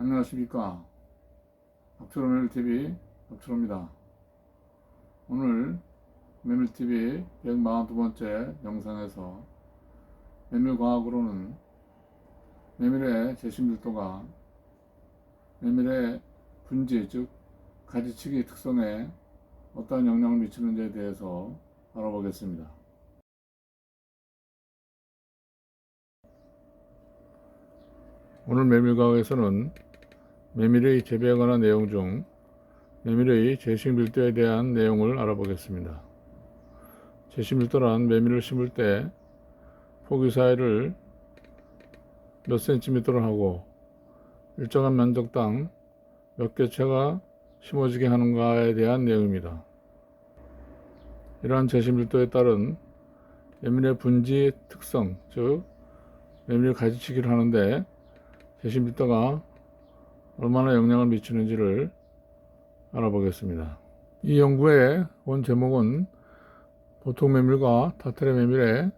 안녕하십니까. 박철호 매물TV 박철호입니다. 오늘 매물TV 142번째 영상에서 매물과학으로는 매물의 재심밀도가 매물의 분지 즉 가지치기 특성에 어떠한 영향을 미치는지에 대해서 알아보겠습니다. 오늘 매물과학에서는 매물의 재배에 관한 내용 중 매물의 재심밀도에 대한 내용을 알아보겠습니다. 재심밀도란 매물을 심을 때 포기 사이를 몇 센티미터로 하고 일정한 면적당 몇 개체가 심어지게 하는가에 대한 내용입니다. 이러한 재심밀도에 따른 매물의 분지 특성, 즉 매물의 가지치기를 하는데 재심밀도가 얼마나 영향을 미치는지를 알아보겠습니다. 이 연구의 원 제목은 보통 매물과 타텔의 매물의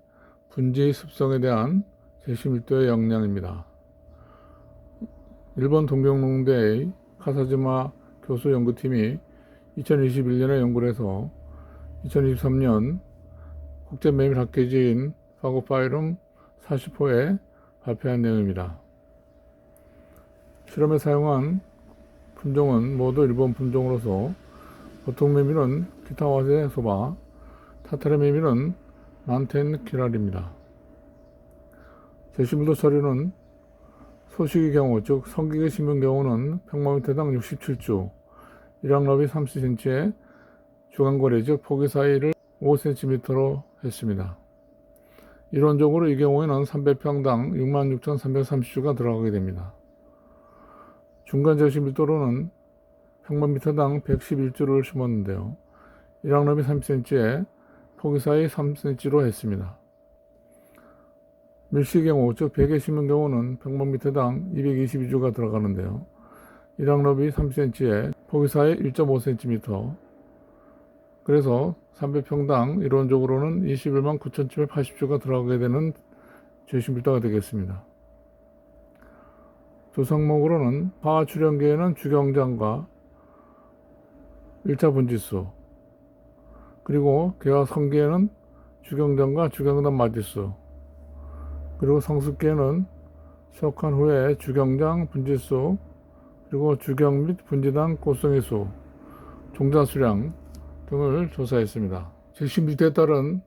분지 습성에 대한 재심밀도의 영향입니다. 일본 동경농대의 카사지마 교수 연구팀이 2021년에 연구를 해서 2023년 국제매물 학회지인 파고파이룸 40호에 발표한 내용입니다. 실험에 사용한 품종은 모두 일본 품종으로서 보통 매밀은 키타와세 소바, 타타레 매밀은 만텐 키랄입니다. 재심밀도 처리는 소식의 경우, 즉 성기계 심은 경우는 평방미터당 67주, 일항럽이 30cm에 주간거리, 즉 포기 사이를 5cm로 했습니다. 이론적으로 이 경우에는 300평당 66,330주가 들어가게 됩니다. 중간 재심밀도로는 평방미터당 111주를 심었는데요. 일항럽이 30cm에 포기 사이 3cm로 했습니다. 밀실 경우, 즉 100에 심은 경우는 평방미터당 222주가 들어가는데요. 일항럽이 30cm에 포기 사이 1.5cm, 그래서 300평당 이론적으로는 21만 9,780주가 들어가게 되는 재심밀도가 되겠습니다. 조성목으로는 화출연계에는 주경장과 1차 분지수, 그리고 개화 성계에는 주경장과 주경단 마디수, 그리고 성숙계에는 수확한 후에 주경장 분지수, 그리고 주경 및 분지단 꽃송이 수, 종자 수량 등을 조사했습니다. 재심밀도에 따른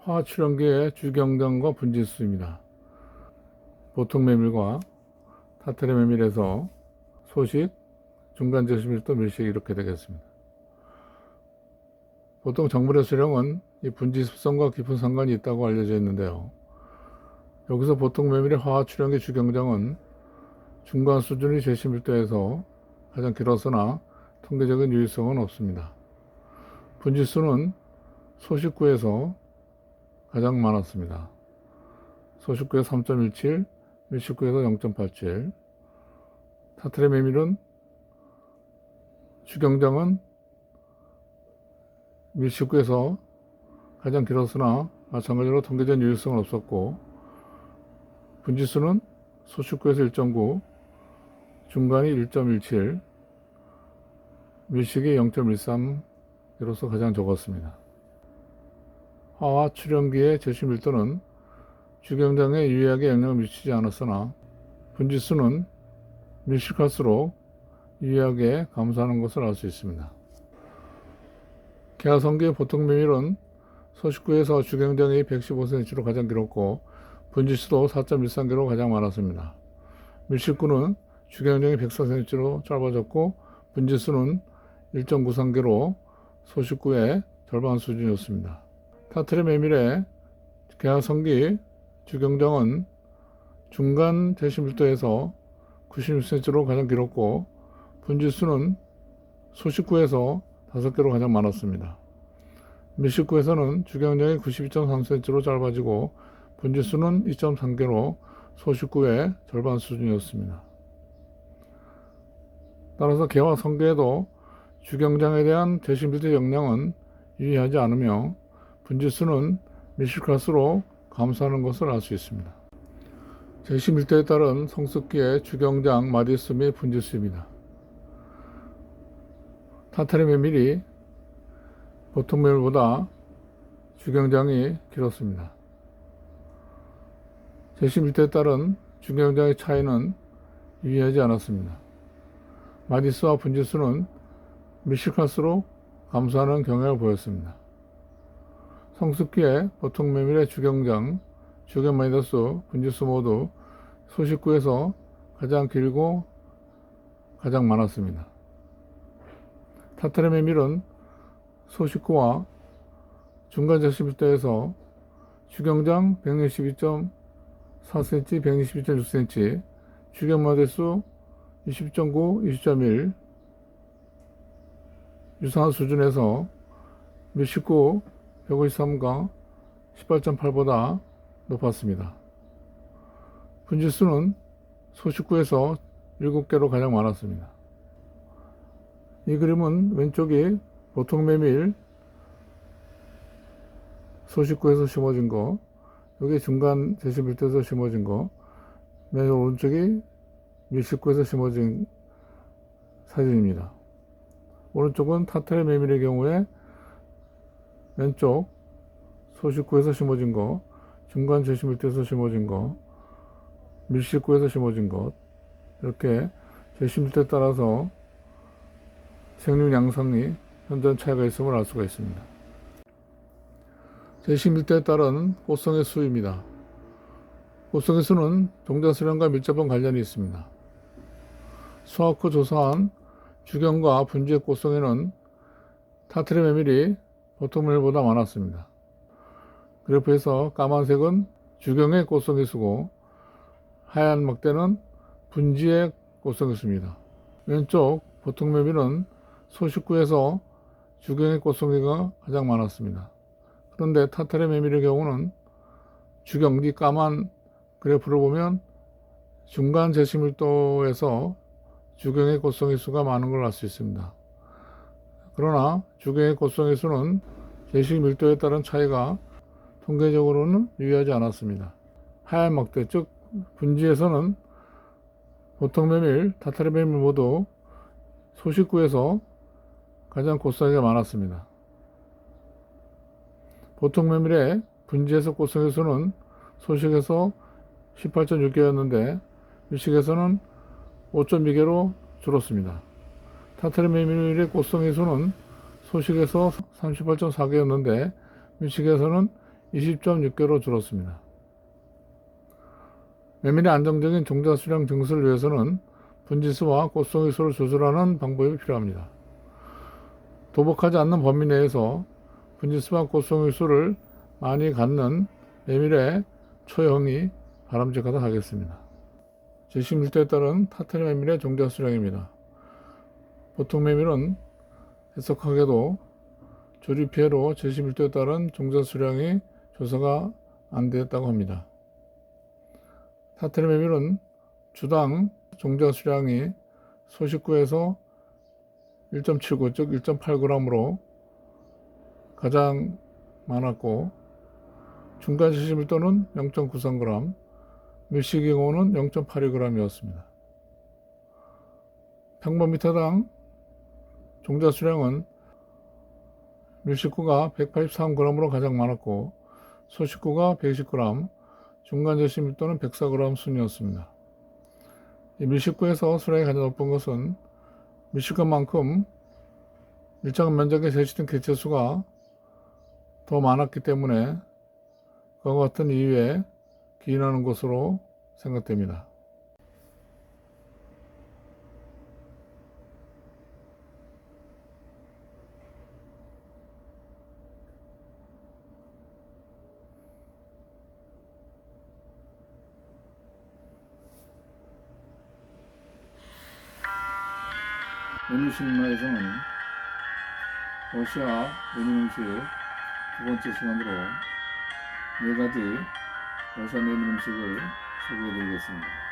화출연계의 주경장과 분지수입니다. 보통 매물과 타텔의 매밀에서 소식, 중간 재심밀도, 밀식 이렇게 되겠습니다. 보통 정물의 수령은 이 분지 습성과 깊은 상관이 있다고 알려져 있는데요. 여기서 보통 매밀의 화학 출현계 주경장은 중간 수준의 재심밀도에서 가장 길었으나 통계적인 유의성은 없습니다. 분지수는 소식구에서 가장 많았습니다. 소식구에서 3.17, 밀식구에서 0.87. 타텔의 매밀은 주경장은 밀식구에서 가장 길었으나 마찬가지로 통계적 유효성은 없었고, 분지수는 소식구에서 1.9, 중간이 1.17, 밀식이 0.13이로서 가장 적었습니다. 화학 출현기의 재심밀도는 주경장에 유의하게 영향을 미치지 않았으나 분지수는 밀식할수록 유의하게 감소하는 것을 알 수 있습니다. 개화성기의 보통 매밀은 소식구에서 주경장이 115cm로 가장 길었고 분지수도 4.13개로 가장 많았습니다. 밀식구는 주경장이 104cm로 짧아졌고 분지수는 1.93개로 소식구의 절반 수준이었습니다. 타텔의 매밀의 개화성기 주경장은 중간 재심밀도에서 96cm로 가장 길었고 분지수는 소식구에서 5개로 가장 많았습니다. 밀식구에서는 주경장이 92.3cm로 짧아지고 분지수는 2.3개로 소식구의 절반 수준이었습니다. 따라서 개화 성계에도 주경장에 대한 재심밀도 영향은 유의하지 않으며 분지수는 밀식할수록 감소하는 것을 알 수 있습니다. 제11조에 따른 성숙기의 주경장 마디수 및 분지수입니다. 타타리 메밀이 보통 메밀보다 주경장이 길었습니다. 제11조에 따른 주경장의 차이는 유의하지 않았습니다. 마디수와 분지수는 밀실할수록 감소하는 경향을 보였습니다. 성숙기에 보통 메밀의 주경장, 주경 마디수, 분지수 모두 소식구에서 가장 길고 가장 많았습니다. 타타리 메밀은 소식구와 중간 제11조에서 주경장 162.4cm, 122.6cm, 주경 마디수 20.9, 20.1 유사한 수준에서 밀식구 153과 18.8보다 높았습니다. 분지수는 소식구에서 7개로 가장 많았습니다. 이 그림은 왼쪽이 보통 메밀 소식구에서 심어진 거, 여기 중간 제11조에서 심어진 거, 맨 오른쪽이 밀식구에서 심어진 사진입니다. 오른쪽은 타타리 메밀의 경우에 왼쪽 소식구에서 심어진 거, 중간 제11조에서 심어진 거, 밀식구에서 심어진 것, 이렇게 제11조에 따라서 생육 양상이 현저한 차이가 있음을 알 수가 있습니다. 제11조에 따른 꽃송의 수입니다. 꽃송의 수는 종자 수량과 밀접한 관련이 있습니다. 수확 후 조사한 주경과 분지의 꽃송이는 타타리 메밀이 보통 메밀보다 많았습니다. 그래프에서 까만색은 주경의 꽃송이 수고 하얀 막대는 분지의 꽃송이 수입니다. 왼쪽 보통 메밀은 소식구에서 주경의 꽃송이가 가장 많았습니다. 그런데 타타리 메밀의 경우는 주경, 이 까만 그래프를 보면 중간 제11조에서 주경의 꽃송이 수가 많은 걸 알 수 있습니다. 그러나 주경의 꽃송이 수는 제11조에 따른 차이가 통계적으로는 유의하지 않았습니다. 하얀 막대, 즉 분지에서는 보통 메밀, 타타리 메밀 모두 소식구에서 가장 꽃송이가 많았습니다. 보통 메밀의 분지에서 꽃송이 수는 소식에서 18.6개였는데 밀식에서는 5.2개로 줄었습니다. 타타리 메밀의 꽃송이 수는 소식에서 38.4개였는데 밀식에서는 20.6개로 줄었습니다. 메밀의 안정적인 종자 수량 증수를 위해서는 분지수와 꽃송이 수를 조절하는 방법이 필요합니다. 도복하지 않는 범위 내에서 분지수와 꽃송이 수를 많이 갖는 메밀의 초형이 바람직하다 하겠습니다. 제11조에 따른 타타리 메밀의 종자 수량입니다. 보통 메밀은 해석하게도 조리 피해로 제11조에 따른 종자 수량이 조사가 안 되었다고 합니다. 타타리 메밀은 주당 종자 수량이 소식구에서 1.79, 즉 1.8g으로 가장 많았고 중간 제11조는 0.93g, 밀식의 경우는 0.82g이었습니다. 평방미터당 종자 수량은 밀식구가 183g으로 가장 많았고 소식구가 120g, 중간 제11조는 104g 순이었습니다. 이 밀식구에서 수량이 가장 높은 것은 밀식구만큼 일정한 면적에 제시된 개체수가 더 많았기 때문에 그와 같은 이유에 기인하는 것으로 생각됩니다. 메뉴식 문화에서는 러시아 메뉴 음식 두 번째 시간으로 4가지 러시아 메뉴 음식을 소개해 드리겠습니다.